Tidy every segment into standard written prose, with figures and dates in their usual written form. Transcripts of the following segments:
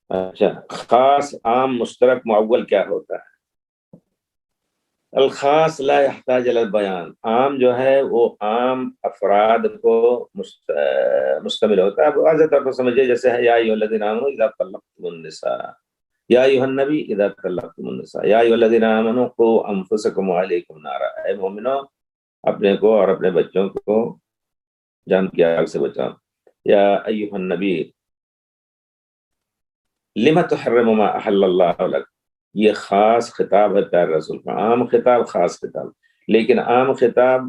اچھا، خاص عام مشترک معول کیا ہوتا ہے؟ الخاص لا يحتاج الى البیان، عام جو ہے وہ عام افراد کو مشتمل ہوتا ہے. اب واضح طور پر سمجھیے، جیسے ہے یا ایھا الذین آمنوا اذا طلقتم النساء، یا ایھا النبی اذا طلقتم النساء، یا ایھا الذین آمنوا قوا انفسکم وعلیکم نارا، اے مومنو اپنے کو اور اپنے بچوں کو جان کی آگ سے بچاؤ. یا ایھا النبی لم تحرم ما احل اللہ لک، یہ خاص خطاب ہے پیارے رسول کا، عام خطاب خاص خطاب. لیکن عام خطاب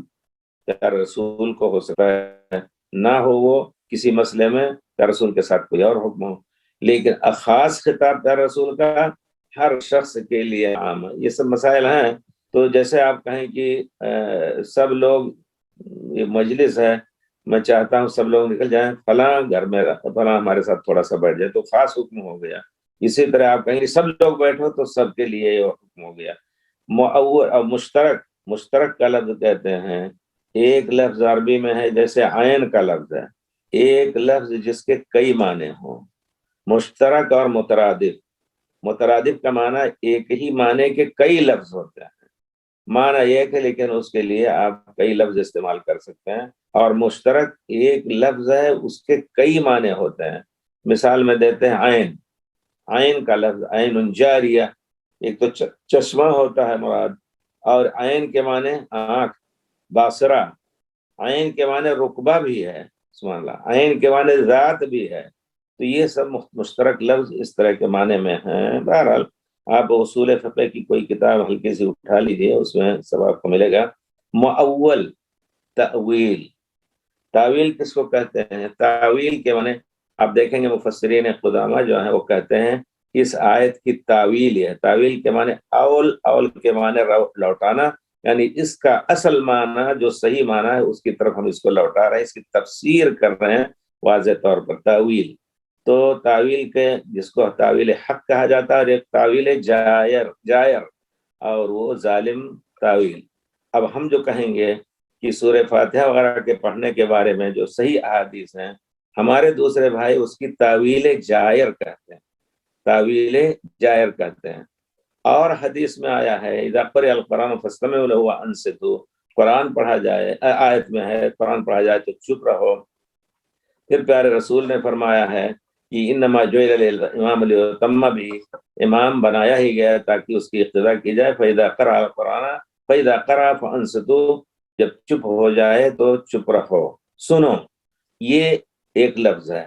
پیارے رسول کو ہو سکتا ہے نہ ہو وہ کسی مسئلے میں پیارے رسول کے ساتھ کوئی اور حکم ہو، لیکن خاص خطاب پیارے رسول کا ہر شخص کے لیے عام ہے. یہ سب مسائل ہیں. تو جیسے آپ کہیں کہ سب لوگ، یہ مجلس ہے، میں چاہتا ہوں سب لوگ نکل جائیں، فلاں گھر میں فلاں ہمارے ساتھ تھوڑا سا بیٹھ جائے، تو خاص حکم ہو گیا. اسی طرح آپ کہیں سب لوگ بیٹھو تو سب کے لیے یہ حکم ہو گیا. معول اور مشترک، مشترک کا لفظ کہتے ہیں ایک لفظ عربی میں ہے جیسے عین کا لفظ ہے، ایک لفظ جس کے کئی معنی ہوں. مشترک اور مترادف، مترادف کا معنی ایک ہی معنی کے کئی لفظ ہوتے ہیں، معنی ایک ہے لیکن اس کے لیے آپ کئی لفظ استعمال کر سکتے ہیں. اور مشترک ایک لفظ ہے، اس کے کئی معنی ہوتے ہیں. مثال میں دیتے ہیں عین، عین کا لفظ عین جاریہ، ایک تو چشمہ ہوتا ہے مراد، اور عین کے معنی آنکھ، باصرہ. عین کے معنی رقبہ بھی ہے، سبحان اللہ، عین کے معنی ذات بھی ہے. تو یہ سب مشترک لفظ اس طرح کے معنی میں ہیں. بہرحال آپ اصول فقہ کی کوئی کتاب ہلکی سی اٹھا لیجئے، اس میں سب آپ کو ملے گا. معول، تأویل. تاویل کس کو کہتے ہیں؟ تاویل کے معنی آپ دیکھیں گے مفسرین قدامہ جو ہیں وہ کہتے ہیں اس آیت کی تاویل ہے. تاویل کے معنی اول، اول کے معنی لوٹانا، یعنی اس کا اصل معنی جو صحیح معنی ہے اس کی طرف ہم اس کو لوٹا رہے ہیں، اس کی تفسیر کر رہے ہیں واضح طور پر. تاویل تو تاویل کے جس کو تاویل حق کہا جاتا ہے، اور ایک تاویل جائر اور وہ ظالم تاویل. اب ہم جو کہیں گے کہ سورہ فاتحہ وغیرہ کے پڑھنے کے بارے میں جو صحیح احادیث ہیں، ہمارے دوسرے بھائی اس کی تاویل جائر کہتے ہیں، تاویل جائر کہتے ہیں. اور حدیث میں آیا ہے اذا قرئ القرآن فاستمعوا له وانصتوا، قرآن پڑھا جائے، آیت میں ہے قرآن پڑھا جائے تو چپ رہو. پھر پیارے رسول نے فرمایا ہے کہ انما جعل الامام لیؤتم به، امام بنایا ہی گیا تاکہ اس کی اقتداء کی جائے. فاذا قرأ القرآن فاذا قرأ فانصتوا، جب چپ ہو جائے تو چپ رہو، سنو. یہ ایک لفظ ہے.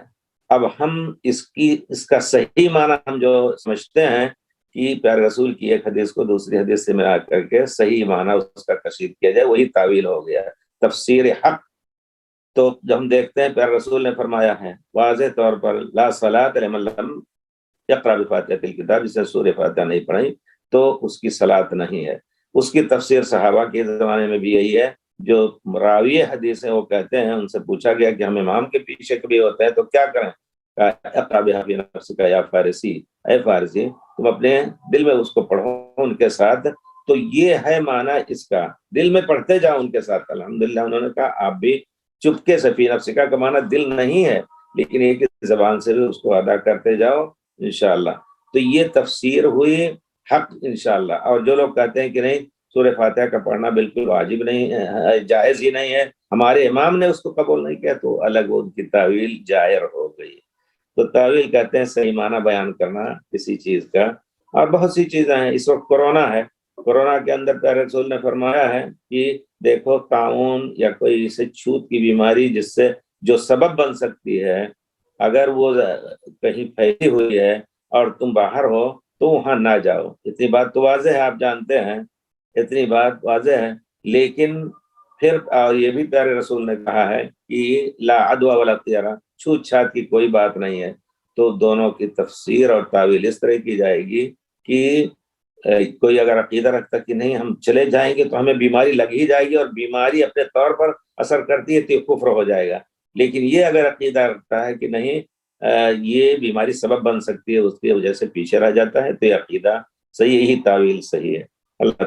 اب ہم اس کا صحیح معنی ہم جو سمجھتے ہیں کہ پیارے رسول کی ایک حدیث کو دوسری حدیث سے ملا کر کے صحیح معنی اس کا کشید کیا جائے، وہی تعویل ہو گیا، تفسیر حق. تو جب ہم دیکھتے ہیں پیارے رسول نے فرمایا ہے واضح طور پر لا صلاۃ لمن لم یقرأ بفاتحۃ الکتاب، جس نے سورہ فاتحہ نہیں پڑھی تو اس کی صلاۃ نہیں ہے. اس کی تفسیر صحابہ کے زمانے میں بھی یہی ہے. جو راوی حدیث ہیں وہ کہتے ہیں، ان سے پوچھا گیا کہ ہم امام کے پیچھے کبھی ہوتے ہیں تو کیا کریں؟ اقرأ بہا فی نفسک یا فارسی، اے فارسی تم اپنے دل میں اس کو پڑھو ان کے ساتھ. تو یہ ہے معنی اس کا، دل میں پڑھتے جاؤ ان کے ساتھ. الحمدللہ انہوں نے کہا آپ بھی چپکے سے، فی نفسک کا معنی دل نہیں ہے لیکن ایک زبان سے بھی اس کو ادا کرتے جاؤ انشاءاللہ. تو یہ تفسیر ہوئی حق انشاءاللہ. اور جو لوگ کہتے ہیں کہ نہیں سورہ فاتحہ کا پڑھنا بالکل واجب نہیں ہے، جائز ہی نہیں ہے، ہمارے امام نے اس کو قبول نہیں کیا، تو الگ ان کی تعویل جائر ہو گئی. تو تعویل کہتے ہیں صحیح معنی بیان کرنا کسی چیز کا. اور بہت سی چیزیں ہیں. اس وقت کورونا ہے، کورونا کے اندر پیارے رسول نے فرمایا ہے کہ دیکھو طاعون یا کوئی سے چھوت کی بیماری جس سے جو سبب بن سکتی ہے، اگر وہ کہیں پھیلی ہوئی ہے اور تم باہر ہو تو وہاں نہ جاؤ. اتنی بات تو واضح ہے، آپ جانتے ہیں، اتنی بات واضح ہے. لیکن پھر یہ بھی پیارے رسول نے کہا ہے کہ لا عدوى ولا طیرہ، چھوت چھات کی کوئی بات نہیں ہے. تو دونوں کی تفسیر اور تعویل اس طرح کی جائے گی کہ کوئی اگر عقیدہ رکھتا کہ نہیں ہم چلے جائیں گے تو ہمیں بیماری لگ ہی جائے گی، اور بیماری اپنے طور پر اثر کرتی ہے تو یہ کفر ہو جائے گا. لیکن یہ اگر عقیدہ رکھتا ہے کہ نہیں یہ بیماری سبب بن سکتی ہے، اس کی وجہ سے پیچھے رہ جاتا ہے، تو یہ عقیدہ صحیح، یہی تعویل صحیح ہے. اللہ